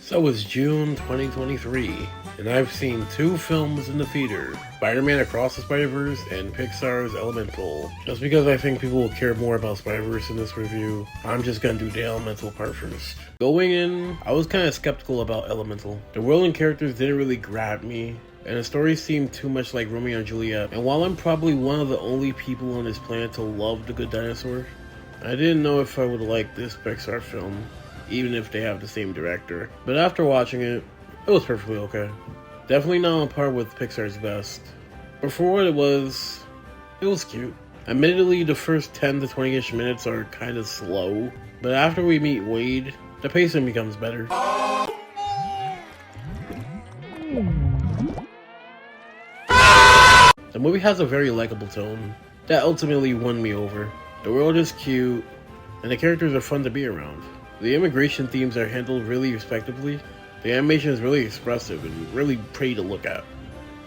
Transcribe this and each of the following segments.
So it's June 2023, and I've seen two films in the theater, Spider-Man Across the Spider-Verse and Pixar's Elemental. Just because I think people will care more about Spider-Verse in this review, I'm just gonna do the Elemental part first. Going in, I was kinda skeptical about Elemental. The world and characters didn't really grab me, and the story seemed too much like Romeo and Juliet. And while I'm probably one of the only people on this planet to love The Good Dinosaur, I didn't know if I would like this Pixar film, even if they have the same director. But after watching it, it was perfectly okay. Definitely not on par with Pixar's best. But for what it was cute. Admittedly, the first 10 to 20-ish minutes are kind of slow, but after we meet Wade, the pacing becomes better. The movie has a very likable tone that ultimately won me over. The world is cute, and the characters are fun to be around. The immigration themes are handled really respectably. The animation is really expressive and really pretty to look at.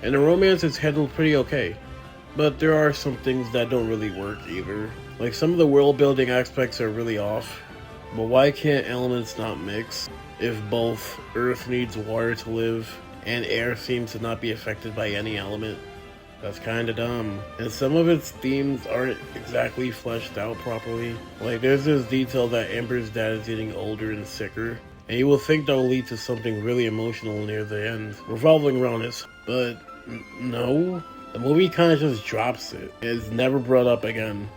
And the romance is handled pretty okay. But there are some things that don't really work either. Like some of the world building aspects are really off. But why can't elements not mix if both Earth needs water to live and air seems to not be affected by any element? That's kinda dumb. And some of its themes aren't exactly fleshed out properly. Like there's this detail that Amber's dad is getting older and sicker, and you will think that will lead to something really emotional near the end, revolving around this. But no, the movie kinda just drops it. It's never brought up again.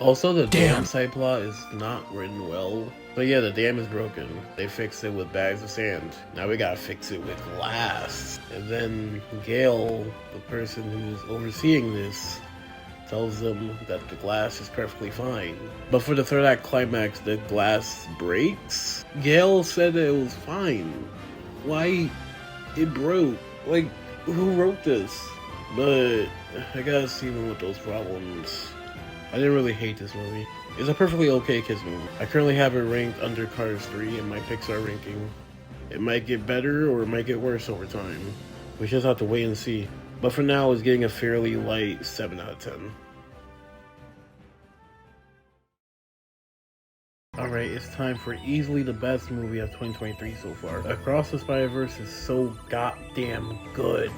Also, the dam side plot is not written well. But yeah, the dam is broken. They fixed it with bags of sand. Now we gotta fix it with glass. And then Gail, the person who's overseeing this, tells them that the glass is perfectly fine. But for the third act climax, the glass breaks? Gail said that it was fine. Why? It broke. Like, who wrote this? But I guess even with those problems, I didn't really hate this movie. It's a perfectly okay kids movie. I currently have it ranked under Cars 3 in my Pixar ranking. It might get better or it might get worse over time. We just have to wait and see. But for now, it's getting a fairly light 7 out of 10. Alright, it's time for easily the best movie of 2023 so far. Across the Spider-Verse is so goddamn good.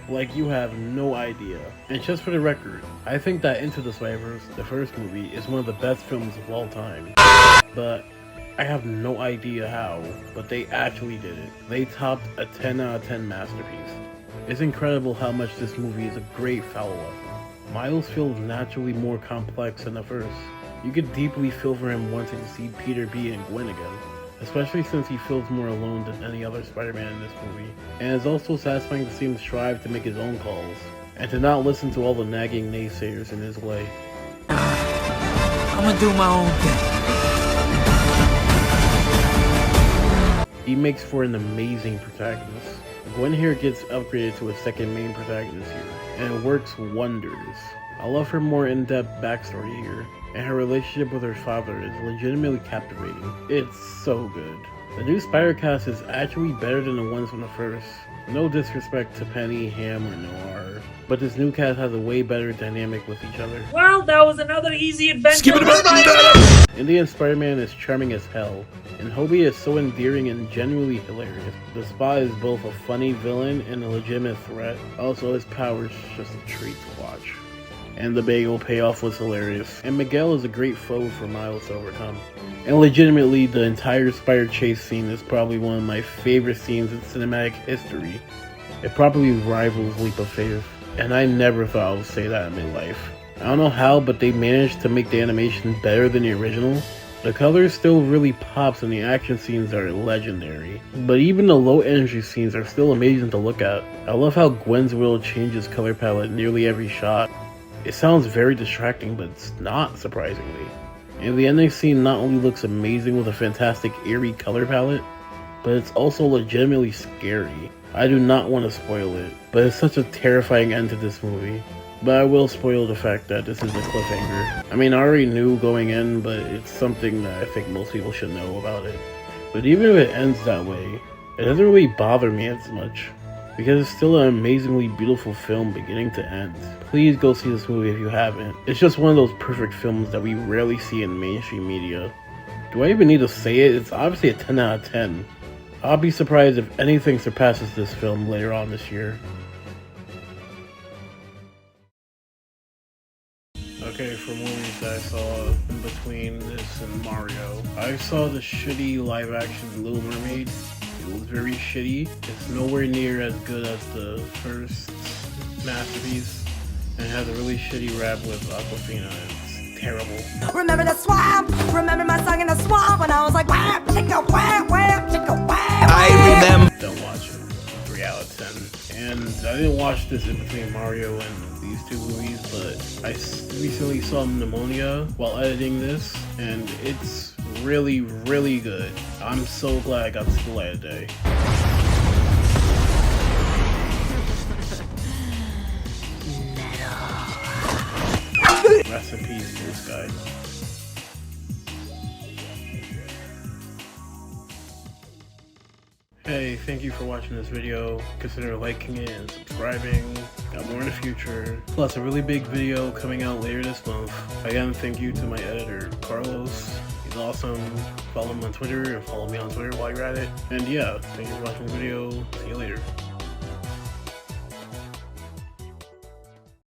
Like you have no idea. And just for the record, I think that Into the Spider-Verse, the first movie, is one of the best films of all time. But I have no idea how, but they actually did it. They topped a 10 out of 10 masterpiece. It's incredible how much this movie is a great follow-up. Miles feels naturally more complex than the first. You could deeply feel for him wanting to see Peter B and Gwen again, especially since he feels more alone than any other Spider-Man in this movie. And it's also satisfying to see him strive to make his own calls, and to not listen to all the nagging naysayers in his way. I'm gonna do my own thing. He makes for an amazing protagonist. Gwen here gets upgraded to a second main protagonist here, and it works wonders. I love her more in-depth backstory here, and her relationship with her father is legitimately captivating. It's so good. The new Spider-Cast is actually better than the ones from the first. No disrespect to Penny, Ham, or Noir, but this new cast has a way better dynamic with each other. Well, that was another easy adventure. Indian Spider-Man is charming as hell, and Hobie is so endearing and genuinely hilarious. The Spy is both a funny villain and a legitimate threat. Also, his power is just a treat to watch. And the bagel payoff was hilarious. And Miguel is a great foe for Miles to overcome. And legitimately, the entire spider chase scene is probably one of my favorite scenes in cinematic history. It probably rivals Leap of Faith. And I never thought I would say that in my life. I don't know how, but they managed to make the animation better than the original. The color still really pops and the action scenes are legendary. But even the low energy scenes are still amazing to look at. I love how Gwen's world changes color palette nearly every shot. It sounds very distracting, but it's not, surprisingly. And the ending scene not only looks amazing with a fantastic eerie color palette, but it's also legitimately scary. I do not want to spoil it, but it's such a terrifying end to this movie. But I will spoil the fact that this is a cliffhanger. I mean, I already knew going in, but it's something that I think most people should know about it. But even if it ends that way, it doesn't really bother me as much, because it's still an amazingly beautiful film beginning to end. Please go see this movie if you haven't. It's just one of those perfect films that we rarely see in mainstream media. Do I even need to say it? It's obviously a 10 out of 10. I'll be surprised if anything surpasses this film later on this year. Okay, for movies that I saw in between this and Mario, I saw the shitty live-action Little Mermaid. It was very shitty. It's nowhere near as good as the first masterpiece, and it has a really shitty rap with Aquafina. It's terrible. Remember the swamp? Remember my song in the swamp when I was like, whap, chicka, whap, whap, chicka, whap. I remember. Don't watch it. 3 out of 10. And I didn't watch this in between Mario and these two movies, but I recently saw Pneumonia while editing this, and it's really, really good. I'm so glad I got to see the light of day. Rest in peace, Blue Sky. Hey, thank you for watching this video. Consider liking it and subscribing. Got more in the future. Plus a really big video coming out later this month. Again, thank you to my editor, Carlos. He's awesome. Follow him on Twitter and follow me on Twitter while you're at it. And yeah, thank you for watching the video. See you later.